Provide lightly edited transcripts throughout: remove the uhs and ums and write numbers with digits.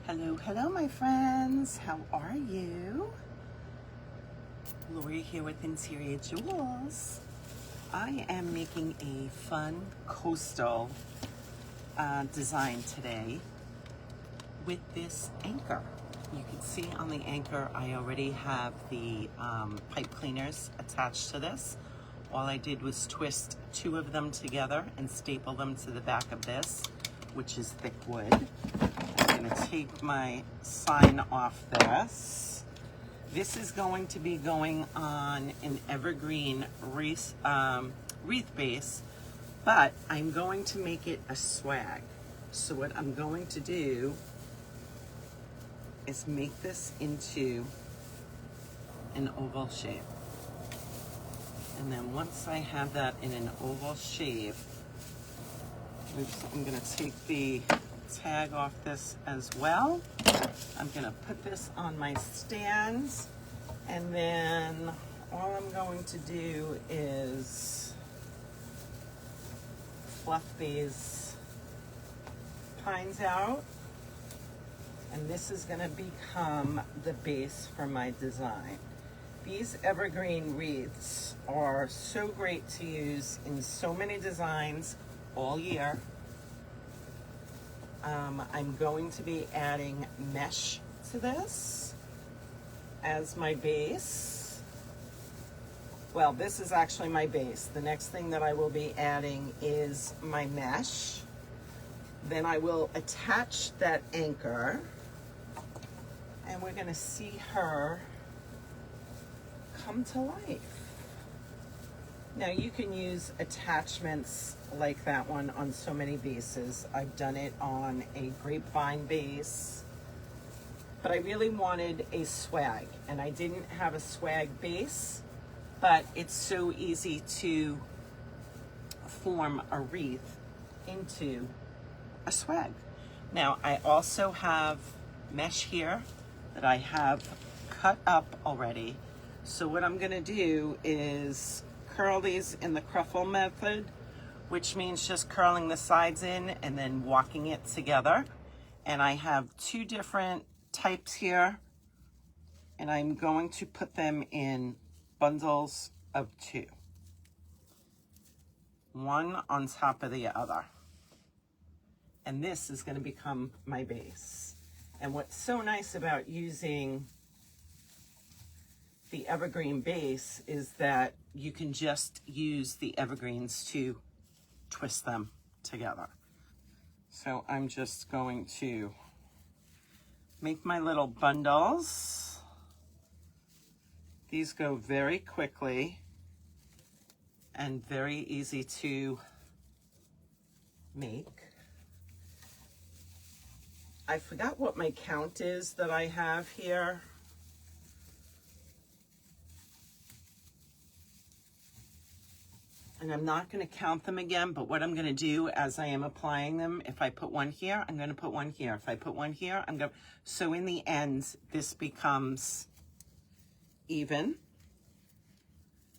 Hello, hello, my friends. How are you? Lori here with Interior Jewels. I am making a fun coastal design today with this anchor. You can see on the anchor I already have the pipe cleaners attached to this. All I did was twist two of them together and staple them to the back of this, which is thick wood. I'm going to take my sign off this. This is going to be going on an evergreen wreath base, but I'm going to make it a swag. So what I'm going to do is make this into an oval shape. And then once I have that in an oval shape, I'm going to take the tag off this as well. I'm going to put this on my stands, and then all I'm going to do is fluff these pines out, and this is going to become the base for my design. These evergreen wreaths are so great to use in so many designs all year. I'm going to be adding mesh to this as my base. Well, this is actually my base. The next thing that I will be adding is my mesh. Then I will attach that anchor, and we're going to see her come to life. Now you can use attachments like that one on so many bases. I've done it on a grapevine base, but I really wanted a swag, and I didn't have a swag base, but it's so easy to form a wreath into a swag. Now I also have mesh here that I have cut up already. So what I'm gonna do is curl these in the cruffle method, which means just curling the sides in and then walking it together. And I have two different types here, and I'm going to put them in bundles of two, one on top of the other. And this is going to become my base. And what's so nice about using the evergreen base is that you can just use the evergreens to twist them together. So I'm just going to make my little bundles. These go very quickly and very easy to make. I forgot what my count is that I have here. And I'm not going to count them again, but what I'm going to do as I am applying them, if I put one here, I'm going to put one here. If I put one here, I'm going to... So in the end, this becomes even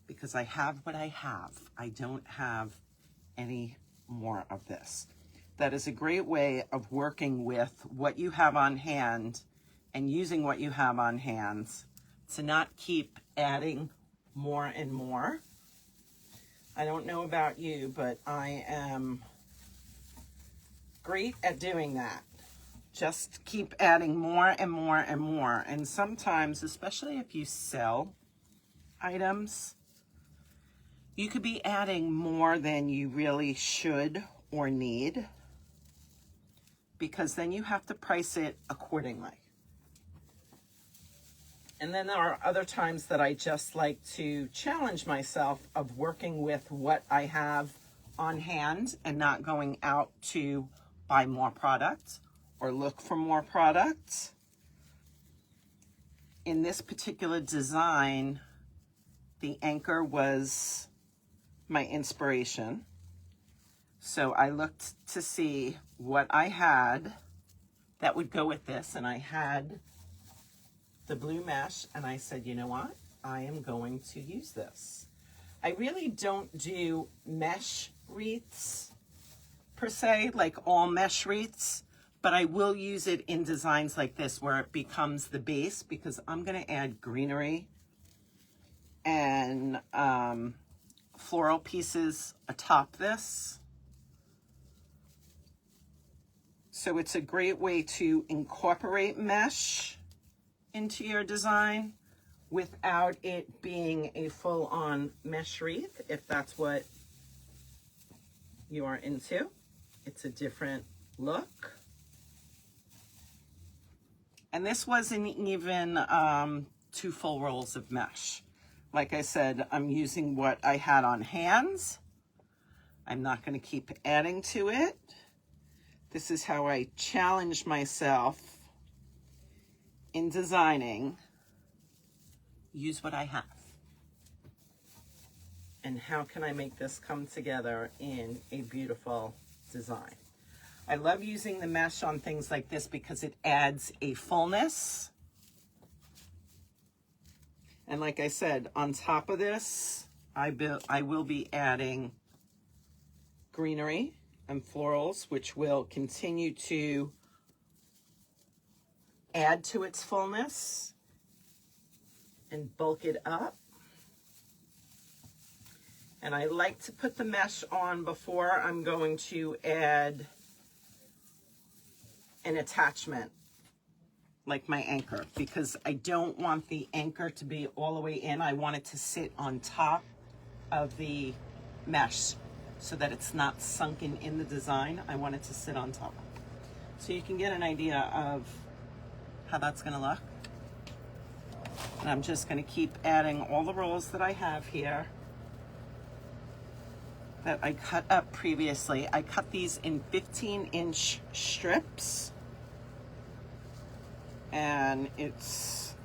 because I have what I have. I don't have any more of this. That is a great way of working with what you have on hand and using what you have on hand to not keep adding more and more. I don't know about you, but I am great at doing that. Just keep adding more and more and more. And sometimes, especially if you sell items, you could be adding more than you really should or need, because then you have to price it accordingly. And then there are other times that I just like to challenge myself of working with what I have on hand and not going out to buy more product or look for more product. In this particular design, the anchor was my inspiration. So I looked to see what I had that would go with this, and I had the blue mesh, and I said, you know what? I am going to use this. I really don't do mesh wreaths per se, like all mesh wreaths, but I will use it in designs like this where it becomes the base, because I'm going to add greenery and floral pieces atop this. So it's a great way to incorporate mesh into your design without it being a full-on mesh wreath, if that's what you are into. It's a different look. And this wasn't even 2 full rolls of mesh. Like I said, I'm using what I had on hands. I'm not going to keep adding to it. This is how I challenge myself in designing. Use what I have. And how can I make this come together in a beautiful design? I love using the mesh on things like this because it adds a fullness. And like I said, on top of this, I will be adding greenery and florals, which will continue to add to its fullness and bulk it up. And I like to put the mesh on before I'm going to add an attachment, like my anchor, because I don't want the anchor to be all the way in. I want it to sit on top of the mesh so that it's not sunken in the design. I want it to sit on top. So you can get an idea of how that's gonna look. And I'm just going to keep adding all the rolls that I have here that I cut up previously. I cut these in 15-inch strips. And it's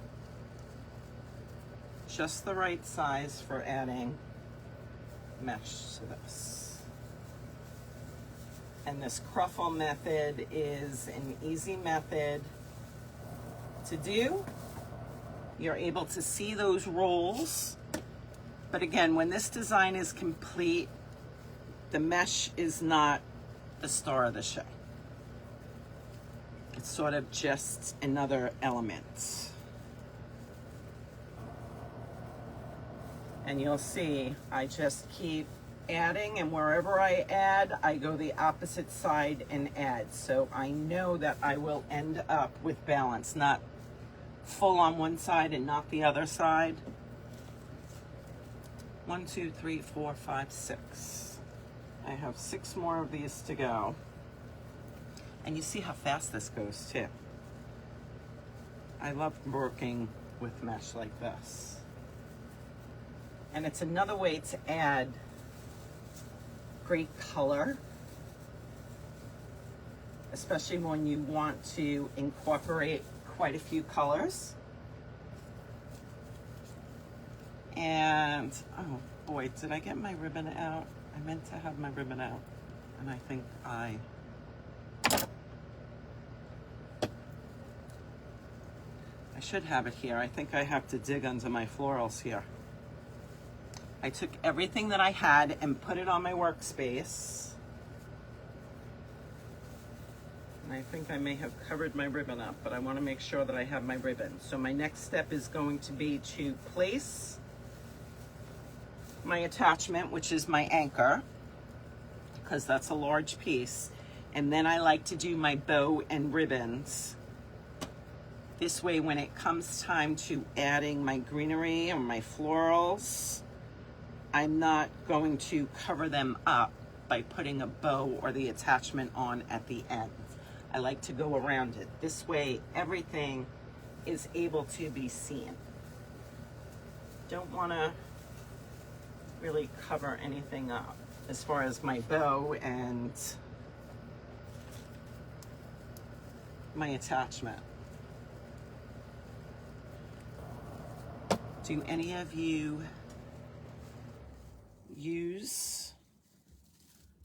just the right size for adding mesh to this. And this cruffle method is an easy method to do. You're able to see those rolls. But again, when this design is complete, the mesh is not the star of the show. It's sort of just another element. And you'll see, I just keep adding, and wherever I add, I go the opposite side and add. So I know that I will end up with balance, not full on one side and not the other side. 1, 2, 3, 4, 5, 6. I have 6 more of these to go. And you see how fast this goes too. I love working with mesh like this. And it's another way to add great color, especially when you want to incorporate quite a few colors. And, oh boy, did I get my ribbon out? I meant to have my ribbon out, and I think I should have it here. I think I have to dig under my florals here. I took everything that I had and put it on my workspace. And I think I may have covered my ribbon up, but I want to make sure that I have my ribbon. So my next step is going to be to place my attachment, which is my anchor, because that's a large piece. And then I like to do my bow and ribbons. This way, when it comes time to adding my greenery or my florals, I'm not going to cover them up by putting a bow or the attachment on at the end. I like to go around it. This way, everything is able to be seen. Don't want to really cover anything up as far as my bow and my attachment. Do any of you use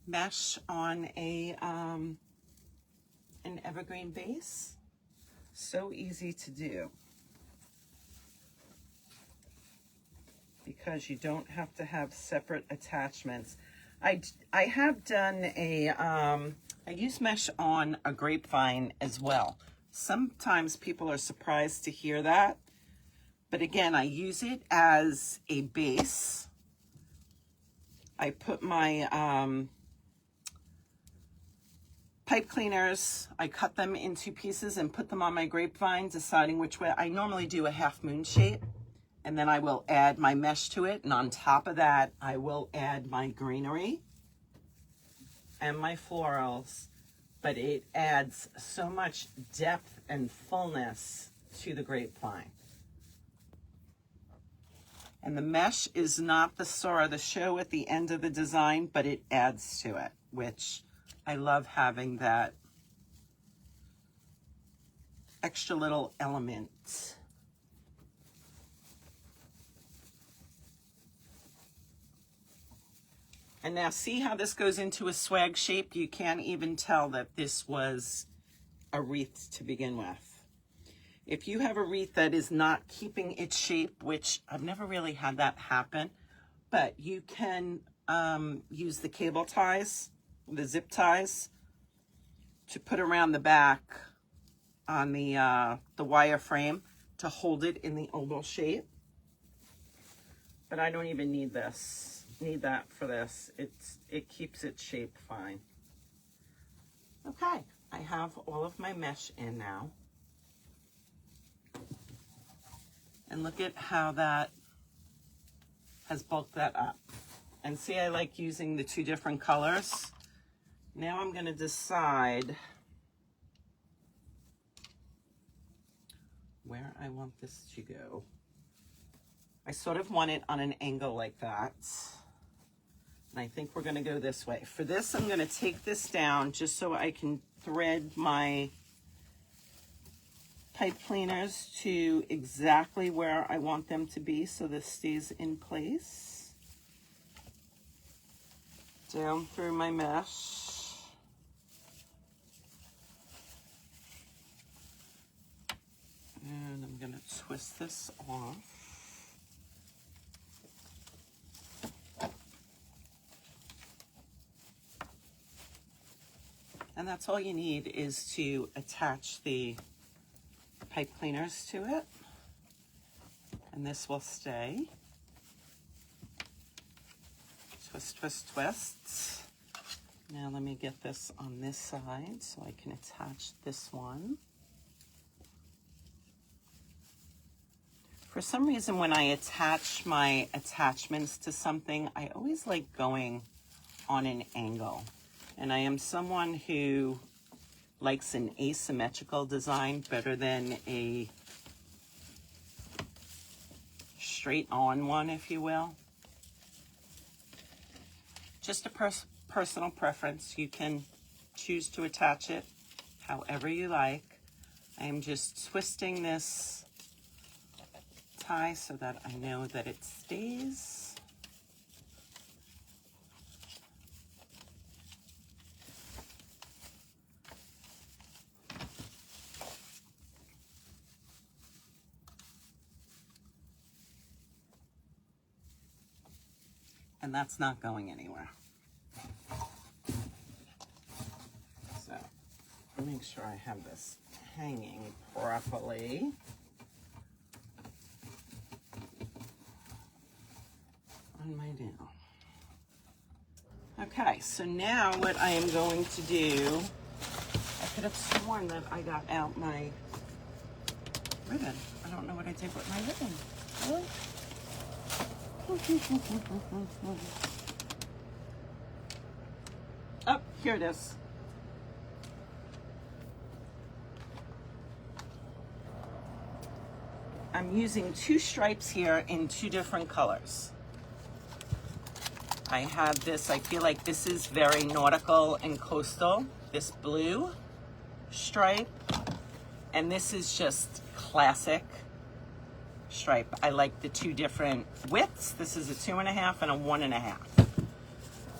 mesh on a an evergreen base? So easy to do because you don't have to have separate attachments. I have done a I use mesh on a grapevine as well. Sometimes people are surprised to hear that, but again, I use it as a base. I put my pipe cleaners, I cut them into pieces and put them on my grapevine, deciding which way. I normally do a half moon shape, and then I will add my mesh to it, and on top of that, I will add my greenery and my florals, but it adds so much depth and fullness to the grapevine. And the mesh is not the star of the show at the end of the design, but it adds to it, which I love having that extra little element. And now see how this goes into a swag shape? You can't even tell that this was a wreath to begin with. If you have a wreath that is not keeping its shape, which I've never really had that happen, but you can use the cable ties, the zip ties, to put around the back on the wire frame to hold it in the oval shape. But I don't even need that for this. It keeps its shape fine. Okay, I have all of my mesh in now. And look at how that has bulked that up. And see, I like using the two different colors. Now I'm going to decide where I want this to go. I sort of want it on an angle like that. And I think we're going to go this way. For this, I'm going to take this down just so I can thread my pipe cleaners to exactly where I want them to be so this stays in place. Down through my mesh. And I'm going to twist this off. And that's all you need is to attach the pipe cleaners to it. And this will stay. Twist, twist, twist. Now let me get this on this side so I can attach this one. For some reason, when I attach my attachments to something, I always like going on an angle. And I am someone who likes an asymmetrical design better than a straight on one, if you will. Just a personal preference. You can choose to attach it however you like. I am just twisting this tie so that I know that it stays. And that's not going anywhere. So, make sure I have this hanging properly. On my down. Okay, so now what I am going to do, I could have sworn that I got out my ribbon. I don't know what I did with my ribbon. Really? Oh, here it is. I'm using two stripes here in two different colors. I have this, I feel like this is very nautical and coastal, this blue stripe, and this is just classic stripe. I like the two different widths. This is a 2.5 and a 1.5.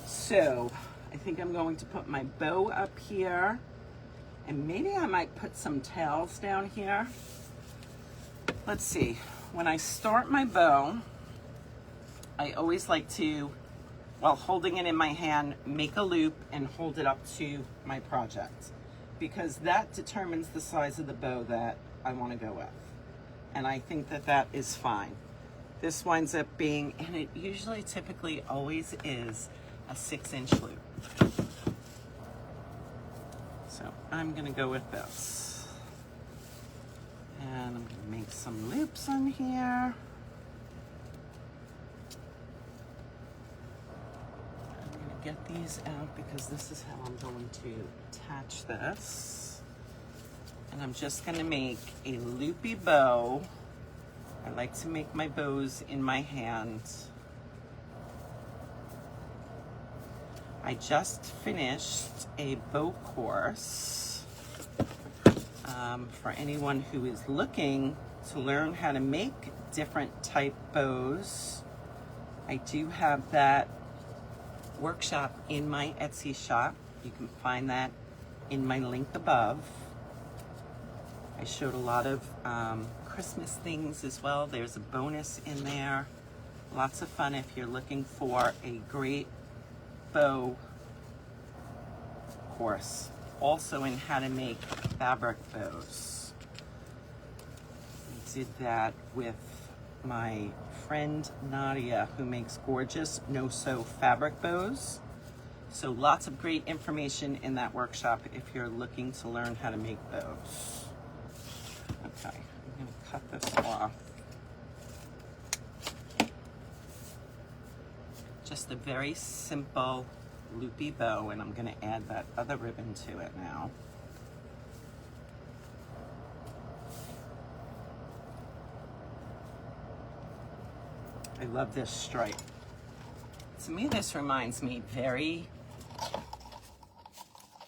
So I think I'm going to put my bow up here, and maybe I might put some tails down here. Let's see. When I start my bow, I always like to while holding it in my hand, make a loop and hold it up to my project, because that determines the size of the bow that I want to go with. And I think that that is fine. This winds up being, and it usually typically always is, a 6-inch loop. So I'm gonna go with this. And I'm gonna make some loops on here. I'm gonna get these out because this is how I'm going to attach this. And I'm just gonna make a loopy bow. I like to make my bows in my hand. I just finished a bow course for anyone who is looking to learn how to make different type bows. I do have that workshop in my Etsy shop. You can find that in my link above. I showed a lot of Christmas things as well. There's a bonus in there. Lots of fun if you're looking for a great bow course. Also in how to make fabric bows. I did that with my friend Nadia, who makes gorgeous no-sew fabric bows. So lots of great information in that workshop if you're looking to learn how to make bows. Okay, I'm gonna cut this off. Just a very simple loopy bow, and I'm gonna add that other ribbon to it now. I love this stripe. To me, this reminds me very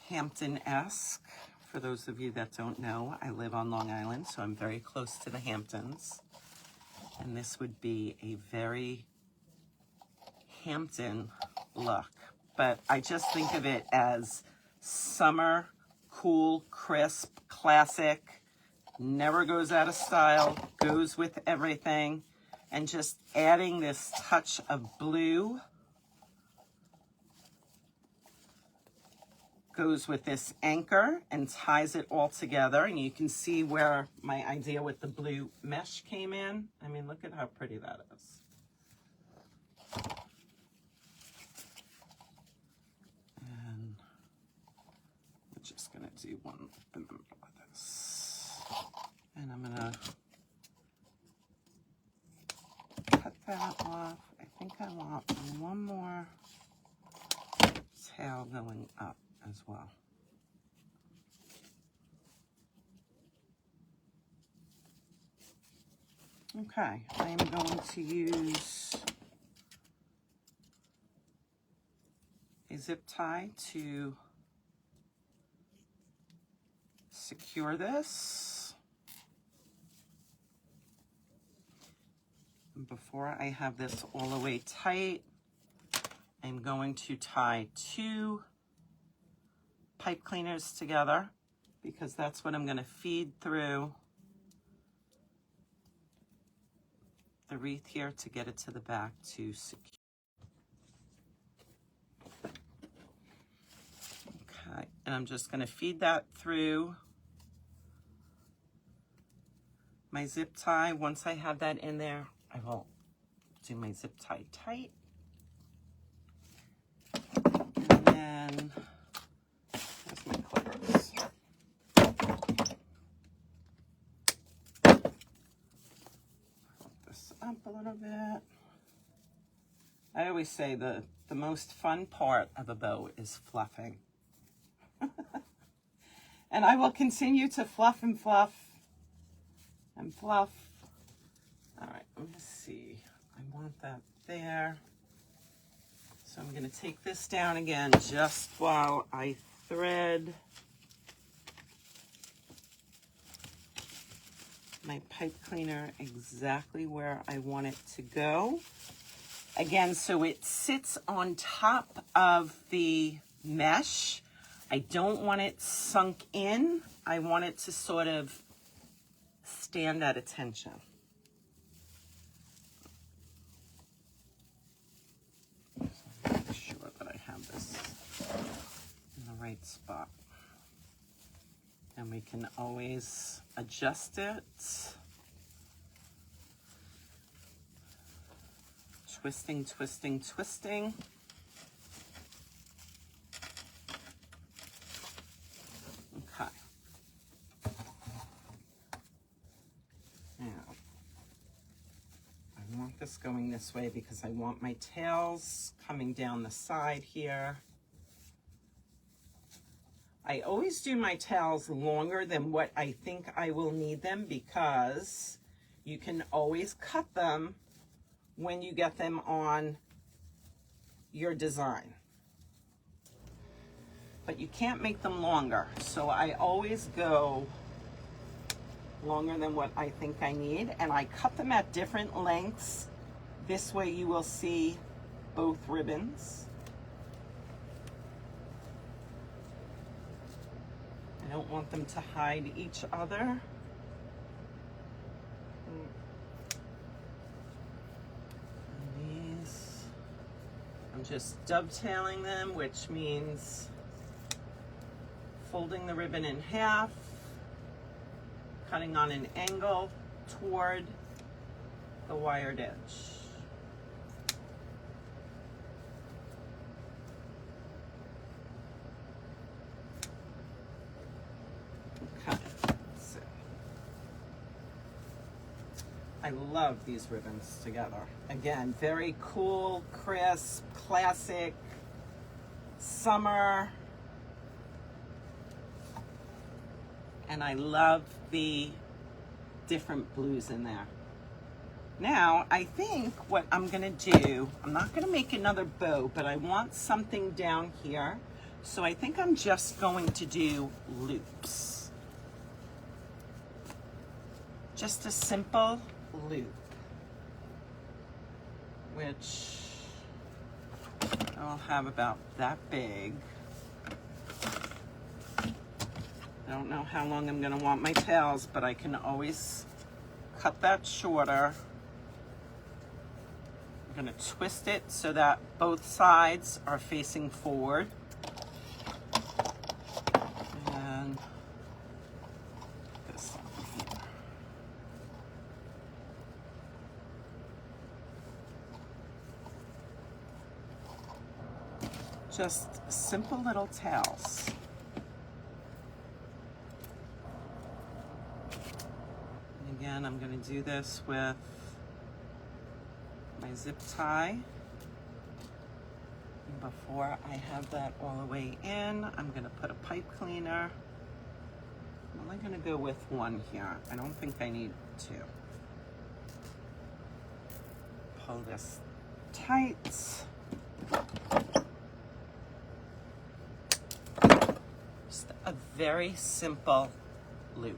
Hampton-esque. For those of you that don't know, I live on Long Island, so I'm very close to the Hamptons. And this would be a very Hampton look. But I just think of it as summer, cool, crisp, classic, never goes out of style, goes with everything. And just adding this touch of blue goes with this anchor and ties it all together. And you can see where my idea with the blue mesh came in. I mean, look at how pretty that is. And we're just gonna do one in the middle of this. And I'm gonna cut that off. I think I want one more tail going up as well. Okay, I am going to use a zip tie to secure this. And before I have this all the way tight, I'm going to tie 2 pipe cleaners together, because that's what I'm going to feed through the wreath here to get it to the back to secure. Okay, and I'm just going to feed that through my zip tie. Once I have that in there, I will do my zip tie tight. And then my clippers. Put this up a little bit. I always say the most fun part of a bow is fluffing. And I will continue to fluff and fluff and fluff. All right, let me see. I want that there. So I'm going to take this down again just while I thread my pipe cleaner exactly where I want it to go. Again, so it sits on top of the mesh. I don't want it sunk in. I want it to sort of stand at attention. right spot. And we can always adjust it. Twisting, twisting, twisting. Okay. Now, I want this going this way because I want my tails coming down the side here. I always do my tails longer than what I think I will need them because you can always cut them when you get them on your design. But you can't make them longer. So I always go longer than what I think I need, and I cut them at different lengths. This way you will see both ribbons. I don't want them to hide each other. And these, I'm just dovetailing them, which means folding the ribbon in half, cutting on an angle toward the wired edge. Okay, so I love these ribbons together. Again, very cool, crisp, classic, summer. And I love the different blues in there. Now, I think what I'm gonna do, I'm not gonna make another bow, but I want something down here. So I think I'm just going to do loops. Just a simple loop, which I'll have about that big. I don't know how long I'm gonna want my tails, but I can always cut that shorter. I'm gonna twist it so that both sides are facing forward. And this one here. Just simple little tails. Again, I'm going to do this with my zip tie. And before I have that all the way in, I'm going to put a pipe cleaner. I'm only going to go with one here. I don't think I need two. Pull this tight. Just a very simple loop.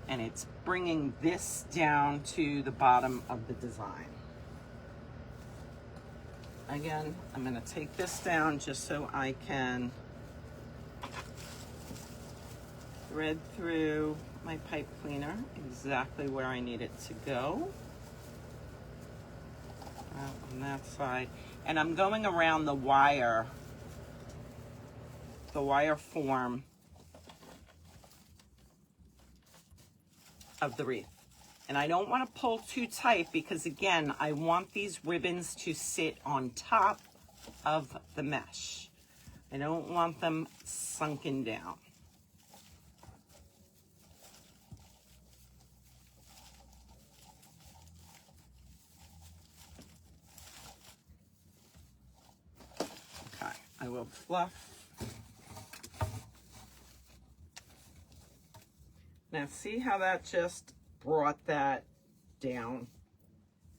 And it's bringing this down to the bottom of the design. Again, I'm going to take this down just so I can thread through my pipe cleaner exactly where I need it to go. On that side. And I'm going around the wire form of the wreath. And I don't want to pull too tight because again, I want these ribbons to sit on top of the mesh. I don't want them sunken down. Okay, I will fluff. Now see how that just brought that down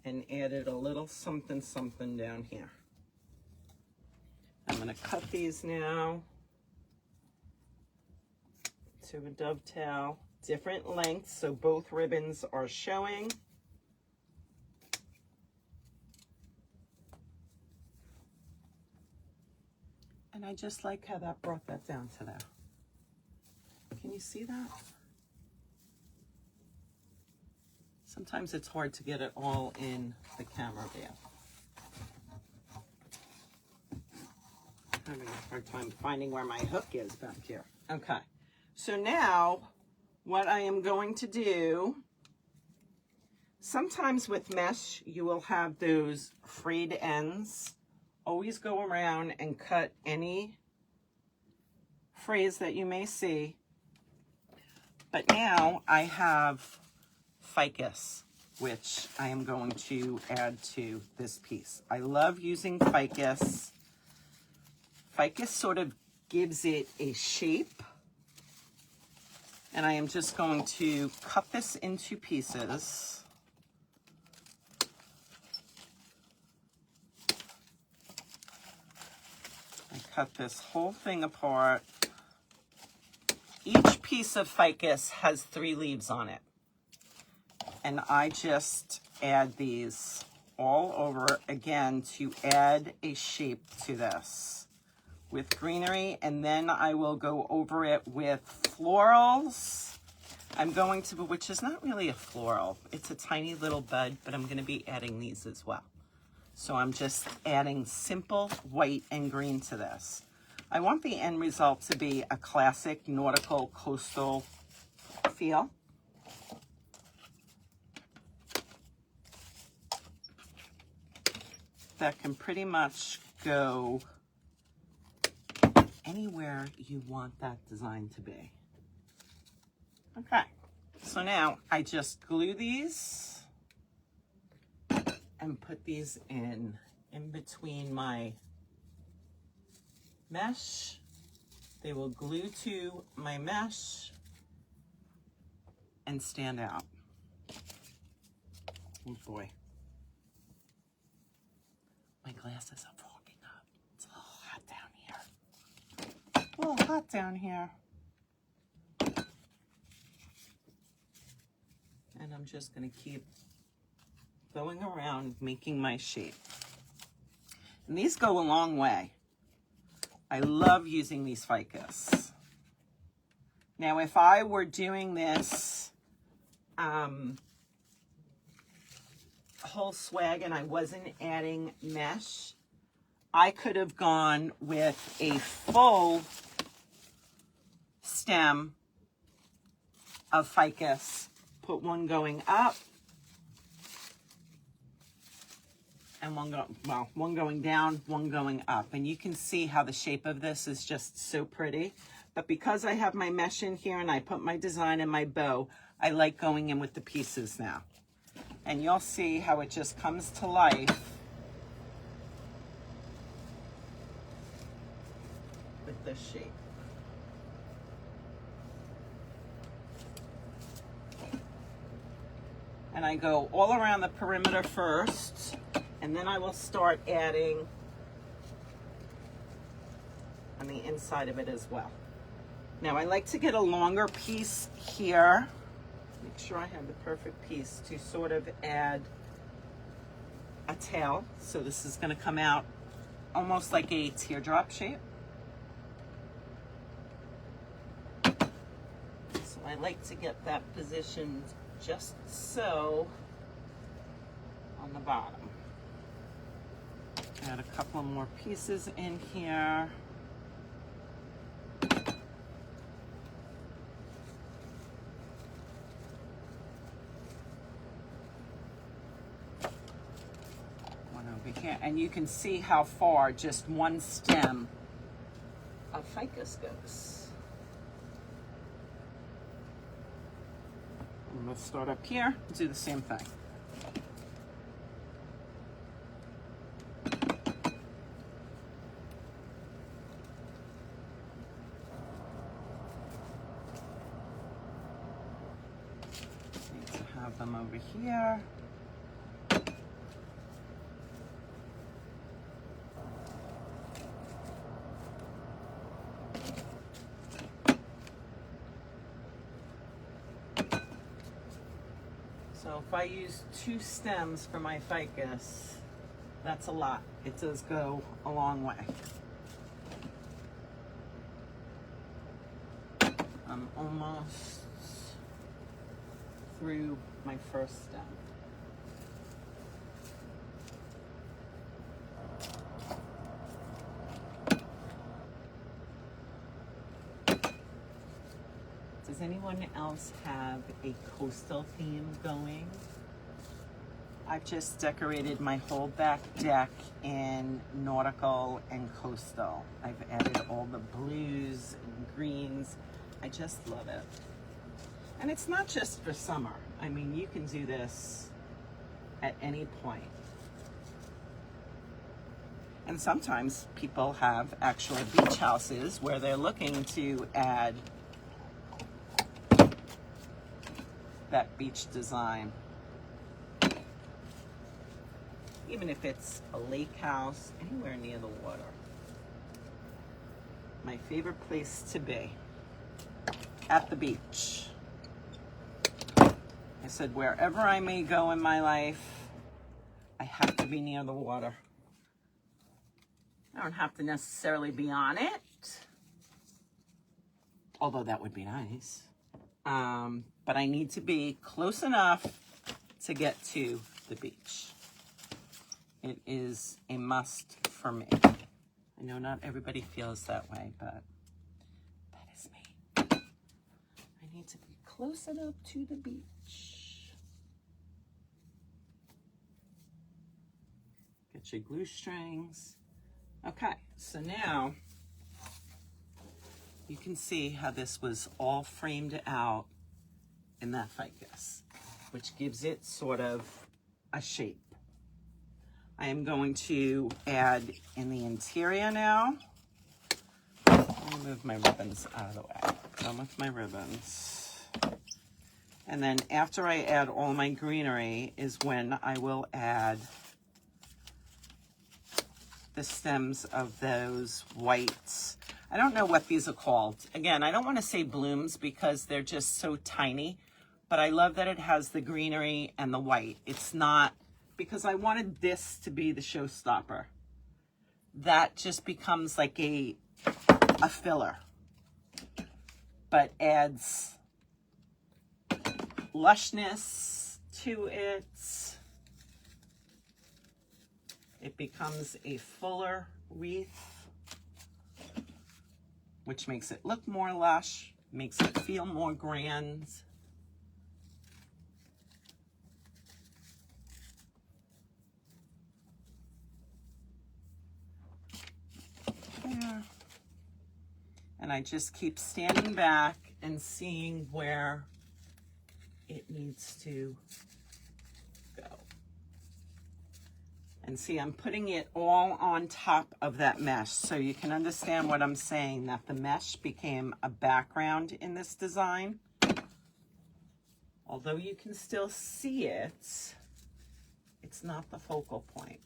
and added a little something something down here. I'm going to cut these now to a dovetail, different lengths so both ribbons are showing. And I just like how that brought that down to there. Can you see that? Sometimes it's hard to get it all in the camera view. having a hard time finding where my hook is back here. Okay, so now what I am going to do, sometimes with mesh, you will have those frayed ends. Always go around and cut any frays that you may see. But now I have ficus, which I am going to add to this piece. I love using ficus. Ficus sort of gives it a shape. And I am just going to cut this into pieces. I cut this whole thing apart. Each piece of ficus has 3 leaves on it. And I just add these all over again to add a shape to this with greenery, and then I will go over it with florals. I'm going to, which is not really a floral, it's a tiny little bud, but I'm going to be adding these as well. So I'm just adding simple white and green to this. I want the end result to be a classic nautical coastal feel. That can pretty much go anywhere you want that design to be. Okay, so now I just glue these and put these in between my mesh. They will glue to my mesh and stand out. Oh boy. My glasses are fogging up. It's a little hot down here. A little hot down here. And I'm just going to keep going around making my shape. And these go a long way. I love using these ficus. Now, if I were doing this whole swag and I wasn't adding mesh, I could have gone with a full stem of ficus, put one going up and one going down, one going up. And you can see how the shape of this is just so pretty. But because I have my mesh in here and I put my design in my bow, I like going in with the pieces now. And you'll see how it just comes to life with this shape. And I go all around the perimeter first, and then I will start adding on the inside of it as well. Now I like to get a longer piece here. Make sure I have the perfect piece to sort of add a tail. So this is going to come out almost like a teardrop shape. So I like to get that positioned just so on the bottom. Add a couple more pieces in here. Here, and you can see how far just one stem of ficus goes. And let's start up here and do the same thing. Need to have them over here. So if I use 2 stems for my ficus, that's a lot. It does go a long way. I'm almost through my first stem. Does anyone else have a coastal theme going? I've just decorated my whole back deck in nautical and coastal. I've added all the blues and greens. I just love it. And it's not just for summer. I mean, you can do this at any point. And sometimes people have actual beach houses where they're looking to add that beach design. Even if it's a lake house, anywhere near the water. My favorite place to be, at the beach. I said, wherever I may go in my life, I have to be near the water. I don't have to necessarily be on it, although that would be nice. But I need to be close enough to get to the beach. It is a must for me. I know not everybody feels that way, but that is me. I need to be close enough to the beach. Get your glue strings. Okay, so now you can see how this was all framed out in that ficus, which gives it sort of a shape. I am going to add in the interior now. Let me move my ribbons out of the way. Done with my ribbons. And then after I add all my greenery is when I will add the stems of those whites. I don't know what these are called. Again, I don't want to say blooms because they're just so tiny, but I love that it has the greenery and the white. It's not, because I wanted this to be the showstopper. That just becomes like a filler, but adds lushness to it. It becomes a fuller wreath, which makes it look more lush, makes it feel more grand. There. And I just keep standing back and seeing where it needs to go. And see, I'm putting it all on top of that mesh, so you can understand what I'm saying, that the mesh became a background in this design. Although you can still see it, it's not the focal point.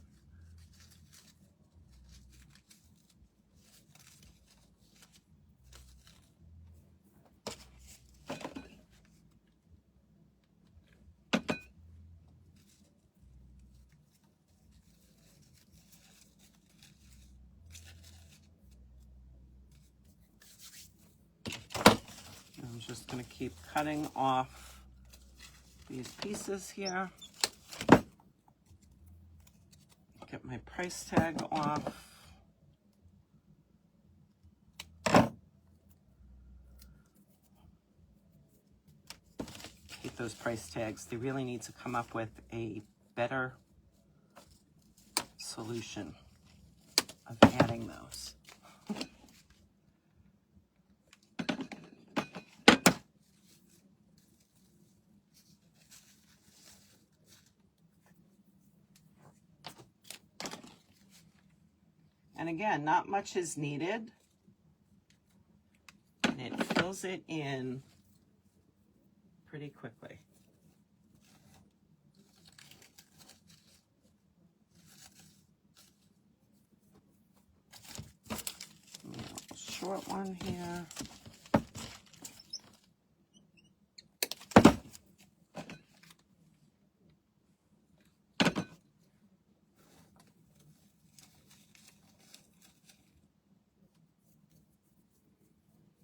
I'm just going to keep cutting off these pieces here. Get my price tag off. Keep those price tags. They really need to come up with a better solution of adding those. And again, not much is needed. And it fills it in pretty quickly. Short one here.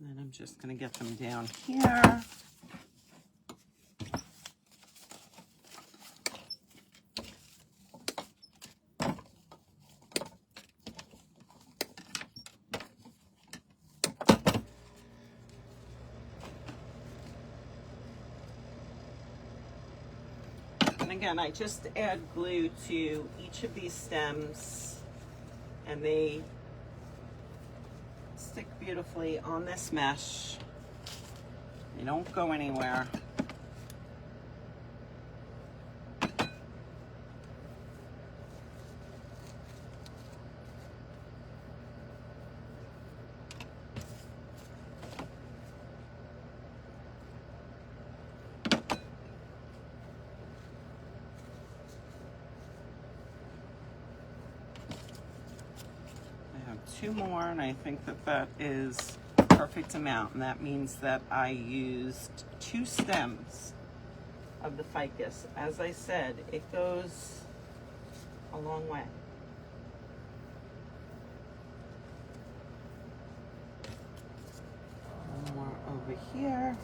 And then I'm just going to get them down here. again, I just add glue to each of these stems, and they stick beautifully on this mesh. They don't go anywhere. Two more, and I think that that is a perfect amount, and that means that I used 2 stems of the ficus. As I said, it goes a long way. One more over here,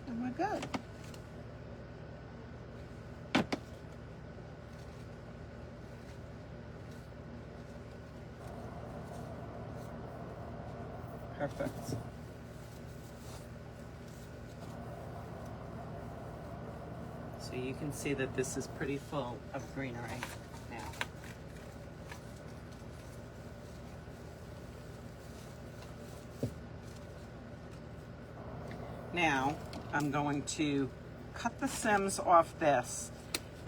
and we're good. Perfect. So you can see that this is pretty full of greenery now. Now I'm going to cut the stems off this.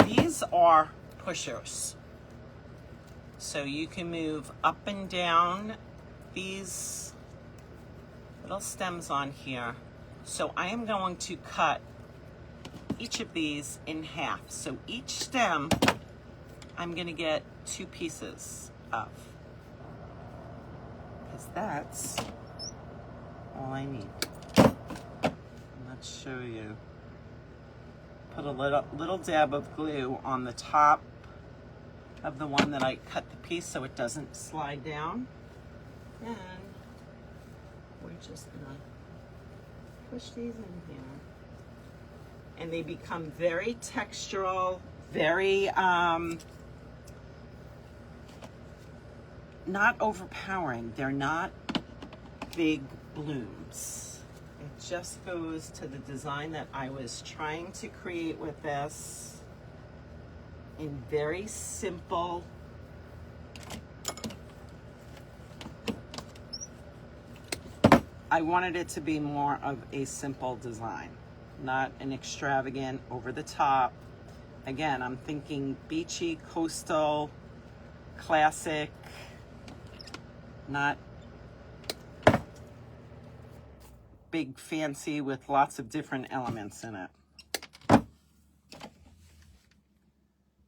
These are pushers. So you can move up and down these little stems on here. So I am going to cut each of these in half. So each stem I'm going to get 2 pieces of, because that's all I need. Let's show you. Put a little dab of glue on the top of the one that I cut the piece so it doesn't slide down. And we're just gonna push these in here. And they become very textural, very not overpowering. They're not big blooms. It just goes to the design that I was trying to create with this, in very simple, I wanted it to be more of a simple design, not an extravagant, over the top. Again, I'm thinking beachy, coastal, classic, not big fancy with lots of different elements in it.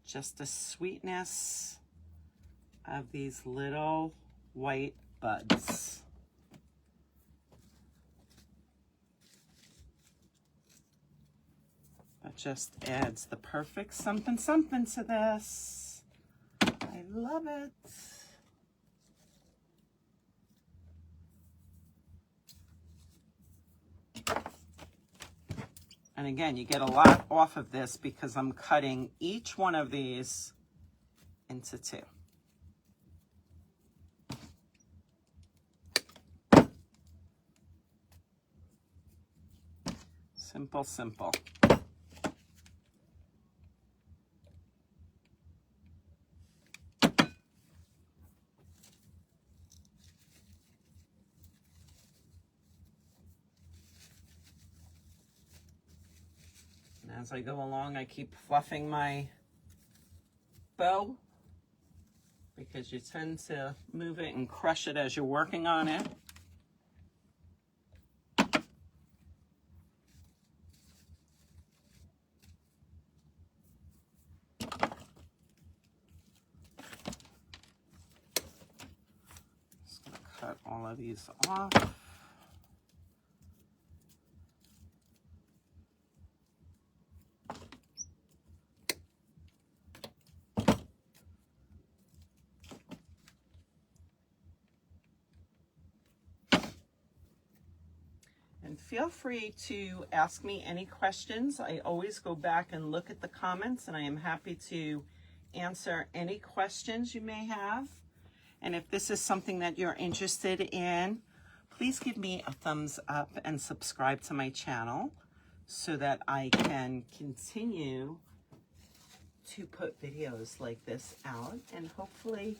Just the sweetness of these little white buds. That just adds the perfect something something to this. I love it. And again, you get a lot off of this because I'm cutting each one of these into 2. Simple, simple. As I go along, I keep fluffing my bow because you tend to move it and crush it as you're working on it. Just gonna cut all of these off. Feel free to ask me any questions. I always go back and look at the comments, and I am happy to answer any questions you may have. And if this is something that you're interested in, please give me a thumbs up and subscribe to my channel so that I can continue to put videos like this out and hopefully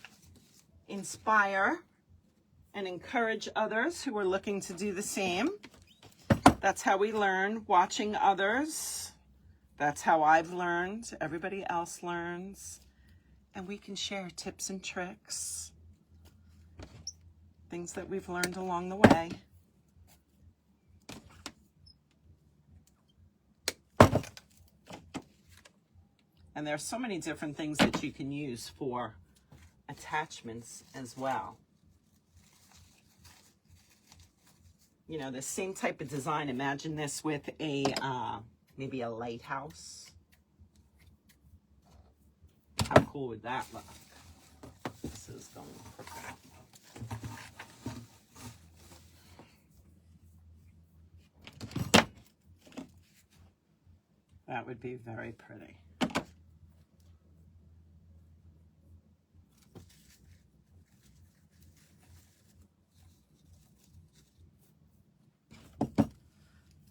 inspire and encourage others who are looking to do the same. That's how we learn, watching others. That's how I've learned. Everybody else learns. And we can share tips and tricks, things that we've learned along the way. And there's so many different things that you can use for attachments as well. You know, the same type of design. Imagine this with a maybe a lighthouse. How cool would that look? This is going perfect. That would be very pretty.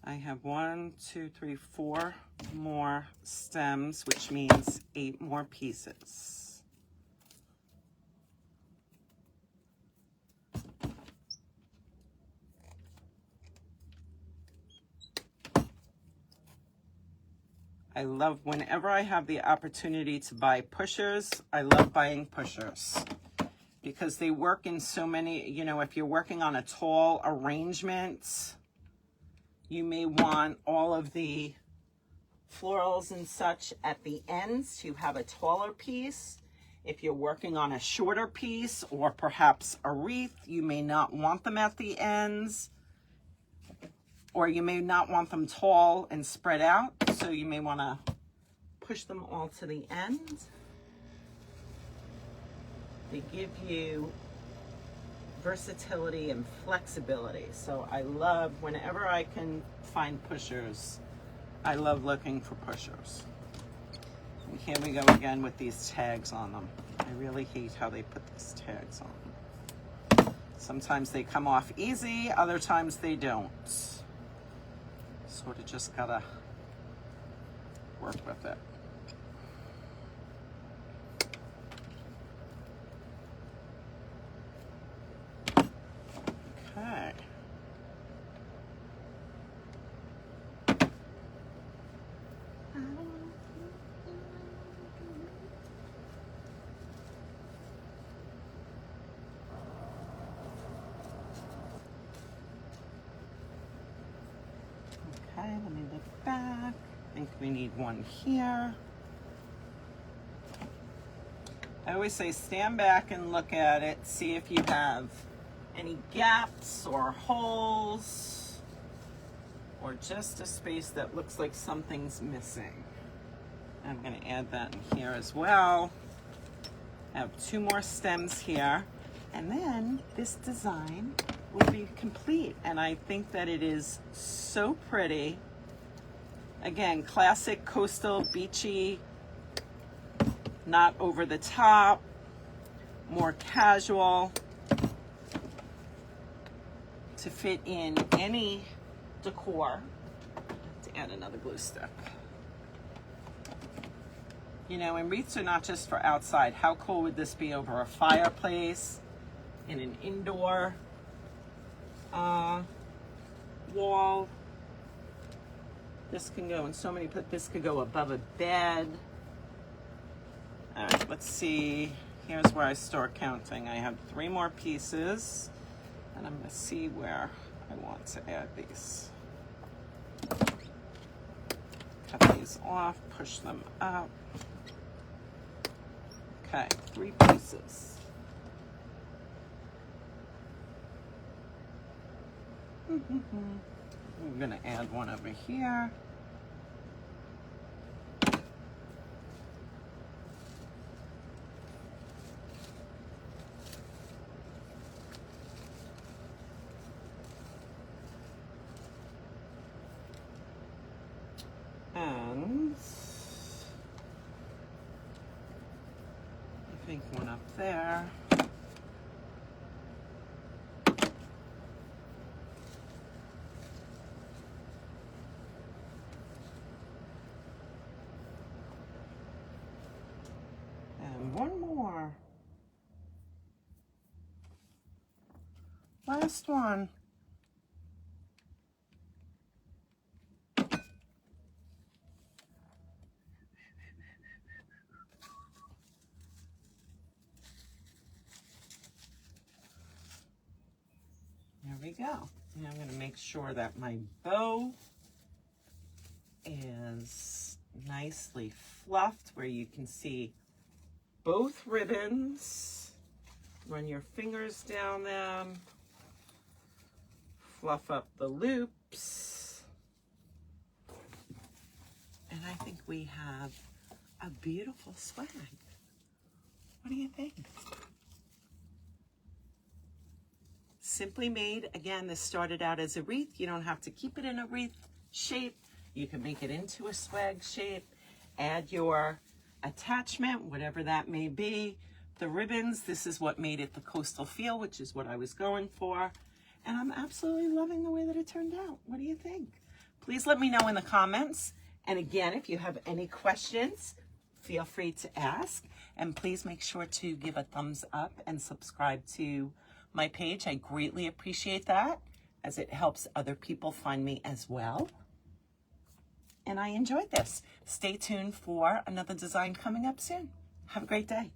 I have 1, 2, 3, 4 more stems, which means 8 more pieces. I love, whenever I have the opportunity to buy pushers, I love buying pushers because they work in so many, you know, if you're working on a tall arrangement, you may want all of the florals and such at the ends to have a taller piece. If you're working on a shorter piece or perhaps a wreath, you may not want them at the ends, or you may not want them tall and spread out. So you may want to push them all to the end. They give you versatility and flexibility. So I love, whenever I can find pushers, I love looking for pushers. And here we go again with these tags on them. I really hate how they put these tags on them. Sometimes they come off easy, other times they don't. Sort of just gotta work with it. Okay. Okay, let me look back. I think we need one here. I always say stand back and look at it, see if you have any gaps or holes or just a space that looks like something's missing. I'm going to add that in here as well. I have 2 more stems here, and then this design will be complete. And I think that it is so pretty. Again, classic coastal beachy, not over the top, more casual, to fit in any decor. To add another glue stick. You know, and wreaths are not just for outside. How cool would this be over a fireplace, in an indoor wall? This can go in so many, this could go above a bed. All right, let's see. Here's where I start counting. I have 3 more pieces, and I'm gonna see where I want to add these. Cut these off, push them up. Okay, 3 pieces. We're gonna add one over here. And I think one up there. one more. Last one. There we go. And I'm going to make sure that my bow is nicely fluffed where you can see both ribbons. Run your fingers down them. Fluff up the loops. And I think we have a beautiful swag. What do you think? Simply made. Again, this started out as a wreath. You don't have to keep it in a wreath shape. You can make it into a swag shape. Add your attachment, whatever that may be. The ribbons, this is what made it the coastal feel, which is what I was going for. And I'm absolutely loving the way that it turned out. What do you think? Please let me know in the comments. And again, if you have any questions, feel free to ask. And please make sure to give a thumbs up and subscribe to my page. I greatly appreciate that, as it helps other people find me as well. And I enjoyed this. Stay tuned for another design coming up soon. Have a great day.